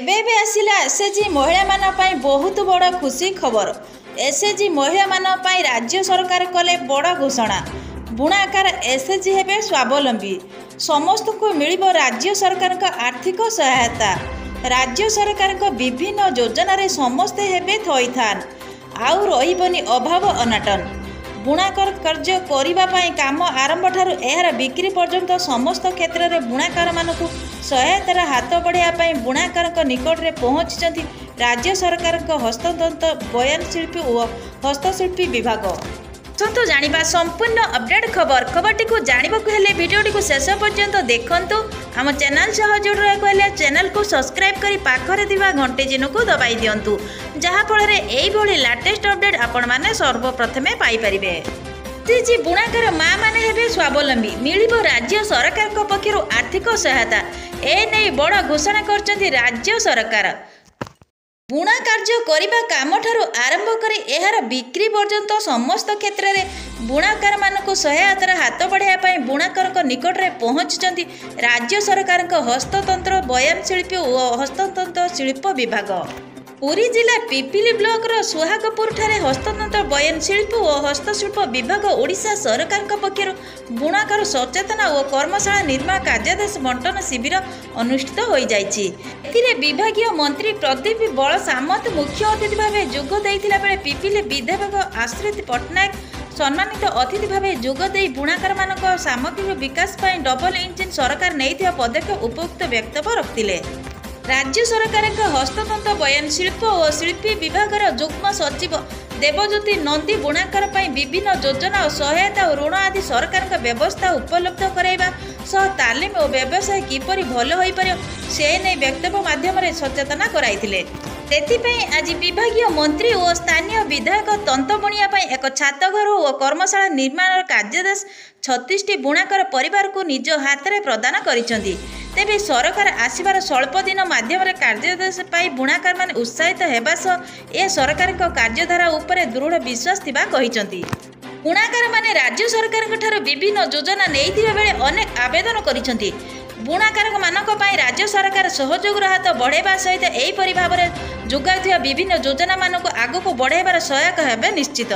ଏବେ आसिला एसएचजी महिला मान पई बहुत बड़ खुशी खबर। एसएचजी महिला मान पई राज्य सरकार कले बड़ घोषणा। बुणाकार एसएचजी हेबे स्वावलंबी। समस्त को मिलिबो राज्य सरकार का आर्थिक सहायता। राज्य सरकार का विभिन्न योजना रे समस्ते हेबे थइथान। आउ रहिबनी अभाव अनाटन। बुणाकर कार्य करिबा पई काम आरंभ ठारू एहार बिक्री पर्यंत समस्त क्षेत्र में बुणाकार मानकु सहायतार हाथ बढ़ाया बुणाकार निकट में पहुंची राज्य सरकार हस्ततंत्र बयान शिल्पी और हस्तशिल्पी विभाग। तो जानिबा संपूर्ण अपडेट खबरटी को जानवाक हेले वीडियोटी को शेष पर्यंत देखंतु। आम चैनल सह जोड़ रहा चैनल को सब्सक्राइब करी पाखरे दिवा घंटे चिन्ह को दबाई दियंतु, जहा फल एभली लेटेस्ट अपडेट आपण माने सर्वप्रथमे पाई परिबे। एसएचजी बुणाकार माँ माने हेबे स्वावलंबी। मिलिबो राज्य सरकार पक्षरु आर्थिक सहायता। एने बड़ घोषणा करछन्ती राज्य सरकार। बुणा कार्य करिबा काम ठारू आरंभ करी एहार बिक्री पर्यंत समस्त क्षेत्र में बुणाकार मानकु सहायतार हाथ बढ़ाया पई बुणाकार निकट में पहुंची राज्य सरकार हस्ततंत्र बयान शिल्पी और हस्ततंत्र शिल्प विभाग। पुरी जिला पिपिली ब्लॉक सुहागपुर ठारे हस्ततंत्र बयान शिल्प और हस्तशिल्प विभाग ओडिशा सरकार पक्षर बुणाकार सचेतना और कर्मशाला निर्माण कार्यादेश बंटन शिविर अनुष्ठित हो जाइछि। एथिरे विभागीय मंत्री प्रदीप बल सामंत मुख्य अतिथि भाव जोग देइथिला बेले पिपिली विधायक आश्रित पट्टनायक सम्मानित अतिथि भाव जोगदे बुणाकार मानक सामग्रिक विकास पर डबल इंजिन सरकार नैथिबा पदक्षेप उपयुक्त वक्तव्य रखिले। राज्य सरकार हस्ततंत्र बयान शिल्प और शिल्पी विभाग युग्म सचिव देवज्योति नंदी बुणाकार विभिन्न योजना और सहायता और ऋण आदि सरकार व्यवस्था उपलब्ध कराइबा सह तालीम और व्यवसाय किपरि भल होई पारे से नै वक्तव्य माध्यम सचेतना कराइथिले। तेथिपाई आज विभागीय मंत्री और स्थानीय विधायक तंत बुणिया एक छातघर और कर्मशाला निर्माण कार्यादेश 36टी बुणाकार परिवार को निज हाथ में प्रदान करिसेंती। तेबे सरकार आसिबार स्वल्प दिन माध्यम कार्यादेश पाई बुणाकार माने उत्साहित हेबा सह ए सरकार कार्यधारा उपरे दृढ़ विश्वास थिबा कहिसेंती। बुणाकार माने राज्य सरकार ठारो विभिन्न योजना नैथिबा बेले अनेक आवेदन करिसेंती। बुणाकार मानक पाई राज्य सरकार सहयोग हाथ बढ़ाइबा सहित एहिपरि भाव में जोगाइथिबा विभिन्न योजना मानक आगको बढ़ाइबार सहायक हेबे निश्चित।